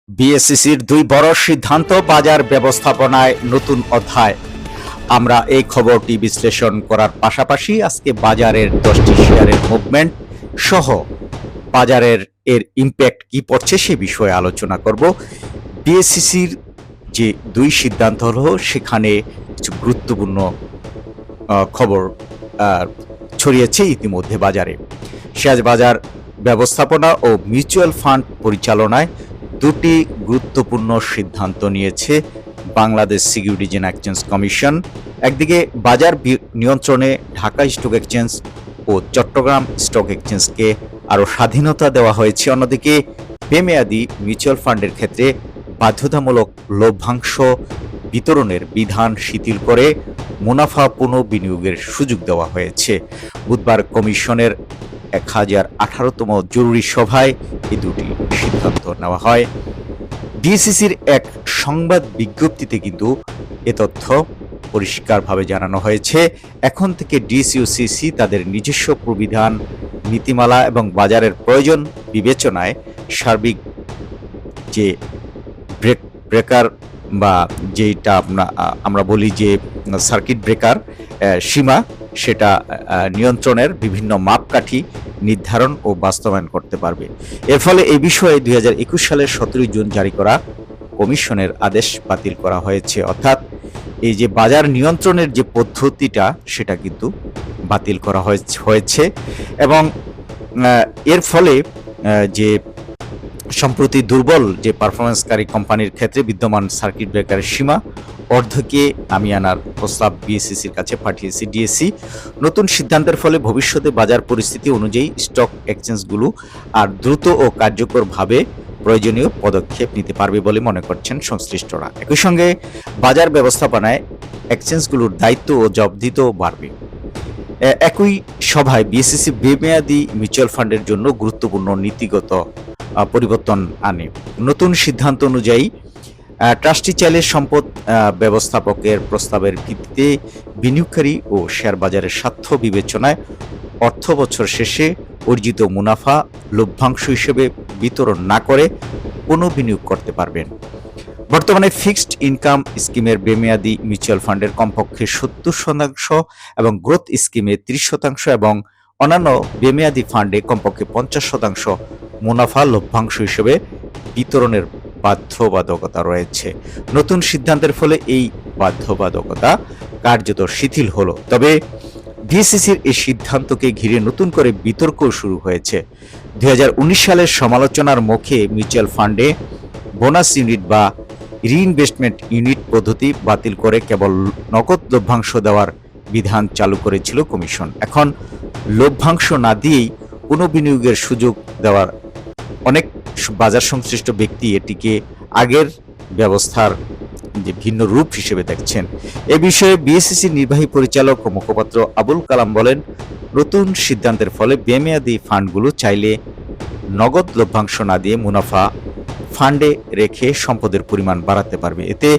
বিএসসিসির দুই বড় সিদ্ধান্ত, বাজার ব্যবস্থাপনায় নতুন অধ্যায়। আমরা এই খবরটি বিশ্লেষণ করার পাশাপাশি আজকে বাজারের 10টি শেয়ারের মুভমেন্ট সহ বাজারের ইম্প্যাক্ট কি পড়ছে সে বিষয়ে আলোচনা করব। বিএসসিসির যে দুই সিদ্ধান্ত হলো, সেখানে কিছু গুরুত্বপূর্ণ খবর ছড়িয়েছে ইতিমধ্যে বাজারে। শেয়ার বাজার ব্যবস্থাপনা ও মিউচুয়াল ফান্ড পরিচালনায় দুটি গুরুত্বপূর্ণ সিদ্ধান্ত নিয়েছে Bangladesh securities and exchange commission. একদিকে বাজার নিয়ন্ত্রণে ঢাকা স্টক এক্সচেঞ্জ ও চট্টগ্রাম স্টক এক্সচেঞ্জকে আরও স্বাধীনতা দেওয়া হয়েছে, অন্যদিকে বেমেয়াদি মিউচুয়াল ফান্ডের ক্ষেত্রে বাধ্যতামূলক লভ্যাংশ বিতরণের বিধান শিথিল করে মুনাফা পুনঃবিনিয়োগের সুযোগ দেওয়া হয়েছে। বুধবার কমিশনের 1018তম জরুরি সভায় এই দুটি সিদ্ধান্ত নেওয়া হয়। ডিএসসিসির এক সংবাদ বিজ্ঞপ্তিতে কিন্তু এ তথ্য পরিষ্কারভাবে জানানো হয়েছে। এখন থেকে ডিএসইউসিসি তাদের নিজস্ব প্রবিধান, নীতিমালা এবং বাজারের প্রয়োজন বিবেচনায় সার্বিক যে ব্রেকার বা যেটা আমরা বলি যে সার্কিট ব্রেকার সীমা, সেটা নিয়ন্ত্রণের বিভিন্ন মাপকাঠি নির্ধারণ ও বাস্তবায়ন করতে পারবে। এর ফলে এই বিষয়ে 2021 সালের 17 জুন জারি করা কমিশনের আদেশ বাতিল করা হয়েছে। অর্থাৎ এই যে বাজার নিয়ন্ত্রণের যে পদ্ধতিটা, সেটা কিন্তু বাতিল করা হয়েছে এবং এর ফলে যে সম্প্রতি দুর্বল যে পারফরমেন্সকারী কোম্পানির ক্ষেত্রে বিদ্যমান সার্কিট ব্রেকারের সীমা অর্ধকে নামিয়ে আনার প্রস্তাব বিএসসিসির কাছে পাঠিয়েছে ডিএসসি। নতুন সিদ্ধান্তের ফলে ভবিষ্যতে বাজার পরিস্থিতি অনুযায়ী স্টক এক্সচেঞ্জগুলো আর দ্রুত ও কার্যকরভাবে প্রয়োজনীয় পদক্ষেপ নিতে পারবে বলে মনে করছেন সংশ্লিষ্টরা। একই সঙ্গে বাজার ব্যবস্থাপনায় এক্সচেঞ্জগুলোর দায়িত্ব ও জবাবদিহিতাও বাড়বে। একই সভায় বিএসসিসি বেমেয়াদি মিউচুয়াল ফান্ডের জন্য গুরুত্বপূর্ণ নীতিগত পরিবর্তন আনে। নতুন সিদ্ধান্ত অনুযায়ী ট্রাস্টি চাইলে সম্পদ ব্যবস্থাপকের প্রস্তাবের ভিত্তিতে বিনিয়োগকারী ও শেয়ার বাজারের স্বার্থ বিবেচনায় অর্থ বছর শেষে অর্জিত মুনাফা লভ্যাংশ হিসেবে বিতরণ না করে পুনঃবিনিয়োগ করতে পারবেন। বর্তমানে ফিক্সড ইনকাম স্কিমের বেমেয়াদি মিউচুয়াল ফান্ডের কমপক্ষে 70% এবং গ্রোথ স্কিমে 30% এবং অন্যান্য বেমেয়াদি ফান্ডে কমপক্ষে 50% মুনাফা লভ্যাংশ হিসেবে বিতরণের বাধ্যবাধকতা রয়েছে। নতুন সিদ্ধান্তের ফলে এই বাধ্যবাধকতা কার্যত শিথিল হলো। তবে ডিএসসিসির এই সিদ্ধান্তকে ঘিরে নতুন করে বিতর্ক শুরু হয়েছে। 2019 সালের সমালোচনার মুখে মিউচুয়াল ফান্ডে বোনাস ইউনিট বা রিইনভেস্টমেন্ট ইউনিট পদ্ধতি বাতিল করে কেবল নগদ লভ্যাংশ দেওয়ার বিধান চালু করেছিল কমিশন। এখন লভ্যাংশ না দিয়েই পুনঃবিনিয়োগের সুযোগ দেওয়ার অনেক বাজার সংশ্লিষ্ট ব্যক্তি এটিকে আগের ব্যবস্থার যে ভিন্ন রূপ হিসেবে দেখছেন। এ বিষয়ে বিএসসিসির নির্বাহী পরিচালক ও মুখপাত্র আবুল কালাম বলেন, নতুন সিদ্ধান্তের ফলে বেমেয়াদি ফান্ডগুলো চাইলে নগদ লভ্যাংশ না দিয়ে মুনাফা ফান্ডে রেখে সম্পদের পরিমাণ বাড়াতে পারবে। এতে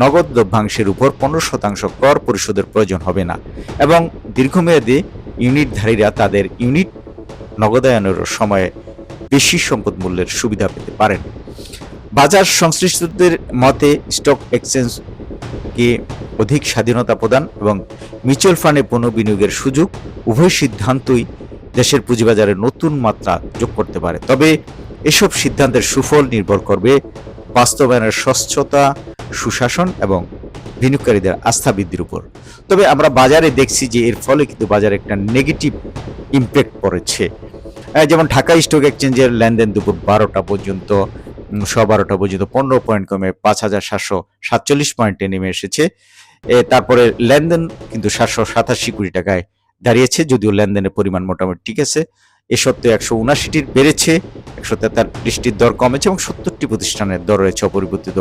নগদ লভ্যাংশের উপর 15% কর পরিশোধের প্রয়োজন হবে না এবং দীর্ঘমেয়াদী ইউনিটধারীরা তাদের ইউনিট নগদায়নের সময়ে বেশি সম্পদ মূল্যের সুবিধা পেতে পারেন। বাজার সংশ্লিষ্টদের মতে স্টক এক্সচেঞ্জকে অধিক স্বাধীনতা প্রদান এবং মিউচুয়াল ফান্ডে পুনঃবিনিয়োগের সুযোগ, উভয় সিদ্ধান্তই দেশের পুঁজিবাজারে নতুন মাত্রা যোগ করতে পারে। তবে এসব সিদ্ধান্তের সুফল নির্ভর করবে বাস্তবায়নের স্বচ্ছতা, সুশাসন এবং বিনিয়োগকারীদের আস্থা বৃদ্ধির উপর। তবে আমরা বাজারে দেখছি যে এর ফলে কিন্তু বাজারে একটা নেগেটিভ ইম্প্যাক্ট পড়েছে। যেমন ঢাকা স্টক এক্সচেঞ্জের লেনদেন দুপুর 12টা পর্যন্ত 15 পয়েন্ট কমে 5,747 পয়েন্টে নেমে এসেছে। তারপরে লেনদেন কিন্তু 787 কোটি টাকায় দাঁড়িয়েছে, যদিও লেনদেনের পরিমাণ মোটামুটি ঠিক আছে। এ সত্ত্বেও 179টির বেড়েছে, 143টির দর কমেছে এবং 70টি প্রতিষ্ঠানের দর রয়েছে অপরিবর্তিত।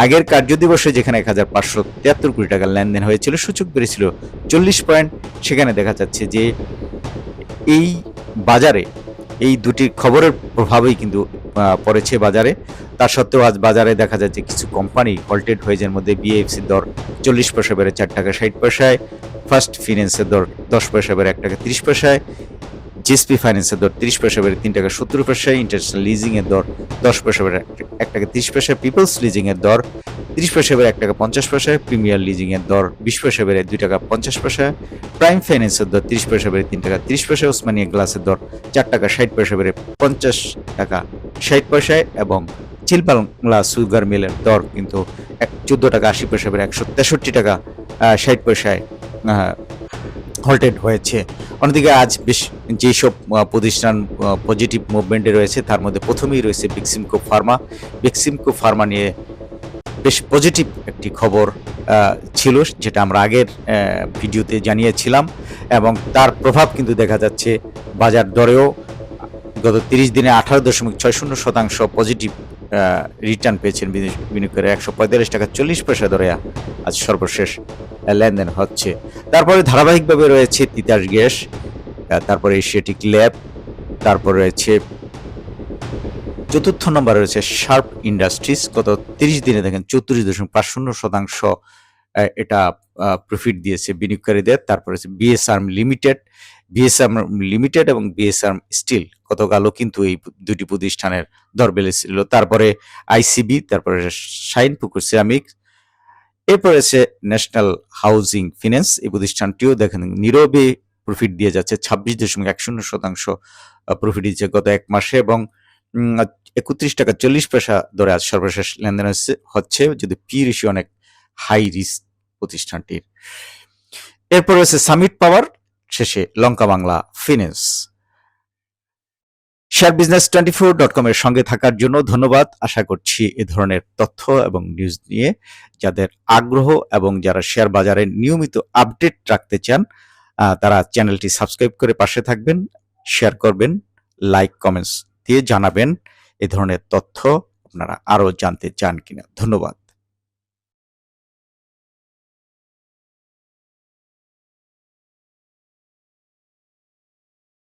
আগের কার্যদিবসে যেখানে 1,573 কোটি টাকার লেনদেন হয়েছিল, সূচক বেড়েছিল 40 পয়েন্ট। সেখানে দেখা যাচ্ছে যে এই বাজারে এই দুটি খবরের প্রভাবেই কিন্তু পড়েছে বাজারে। তার সত্ত্বেও আজ বাজারে দেখা যাচ্ছে কিছু কোম্পানি হল্টেড হয়ে যার মধ্যে বিএফসির দর 40 পয়সা বেড়ে 4 টাকা 60 পয়সায়, ফার্স্ট ফিন্যান্সের দর 10 পয়সা বেড়ে 1 টাকা 30 পয়সায়, জিএসপি ফাইন্যান্সের দর 30 পয়সা বেড়ে 3 টাকা 70 পয়সা, ইন্টারন্যাশনাল লিজিং এর দর 10 পয়সা বেড়ে 1 টাকা 30 পয়সা, পিপলস লিজিং এর দর 30 পয়সা বেড়ে 1 টাকা 50 পয়সা, প্রিমিয়ার লিজিং এর দর 20 পয়সা বেড়ে 2 টাকা 50 পয়সা, প্রাইম ফাইন্যান্সের দর 30 পয়সা বেড়ে 3 টাকা 30 পয়সা, ওসমানিয়া গ্লাসের দর 4 টাকা 60 পয়সা বেড়ে 50 টাকা 60 পয়সায় এবং চিলবাংলা সুগার মিলের দর কিন্তু 14 টাকা 80 পয়সা বেড়ে 163 টাকা 60 পয়সায় হল্টেড হয়েছে। অন্যদিকে আজ বেশ যেসব প্রতিষ্ঠান পজিটিভ মুভমেন্টে রয়েছে তার মধ্যে প্রথমেই রয়েছে বেক্সিমকো ফার্মা। বেক্সিমকো ফার্মা নিয়ে বেশ পজিটিভ একটি খবর ছিল, যেটা আমরা আগের ভিডিওতে জানিয়েছিলাম এবং তার প্রভাব কিন্তু দেখা যাচ্ছে বাজার দরেও। গত 30 দিনে 18.60% পজিটিভ রিটার্ন পেয়েছেন বিনিয়োগকারী। 145 টাকা 40 পয়সা দরে আজ সর্বশেষ লেনদেন হচ্ছে। তারপরে ধারাবাহিকভাবে রয়েছে তিতাস গ্যাস, তারপরে এশিয়াটিক ল্যাব, তারপর রয়েছে চতুর্থ নম্বরে রয়েছে শার্প ইন্ডাস্ট্রিজ। গত 30 দিনে দেখেন 34.50% এটা প্রফিট দিয়েছে বিনিয়োগকারীদের। তারপরে হচ্ছে বিএসআর লিমিটেড এবং বিএসআর স্টিল, গতকালও কিন্তু এই দুটি প্রতিষ্ঠানের দর বেড়েছিল। তারপরে আইসিবি, তারপরে শাইনপুকুর সিরামিক, এরপর আছে ন্যাশনাল হাউজিং ফিন্যান্স। এই প্রতিষ্ঠানটিও দেখেন নীরবে প্রফিট দিয়ে যাচ্ছে, 26.10% প্রফিট দিচ্ছে গত এক মাসে এবং 31 টাকা 40 পয়সা দরে আজ সর্বশেষ লেনদেন হচ্ছে, যদি পি রেশিও অনেক হাই রিস্ক প্রতিষ্ঠানটির। এরপর রয়েছে সামিট পাওয়ার, শেষে লঙ্কা বাংলা ফিন্যান্স। sharebusiness24.com এর সঙ্গে থাকার জন্য ধন্যবাদ। আশা করছি এ ধরনের তথ্য এবং নিউজ নিয়ে যাদের আগ্রহ এবং যারা শেয়ার বাজারে নিয়মিত আপডেট রাখতে চান তারা চ্যানেলটি সাবস্ক্রাইব করে পাশে থাকবেন, শেয়ার করবেন, লাইক কমেন্টস দিয়ে জানাবেন এ ধরনের তথ্য আপনারা আরো জানতে চান কিনা। ধন্যবাদ।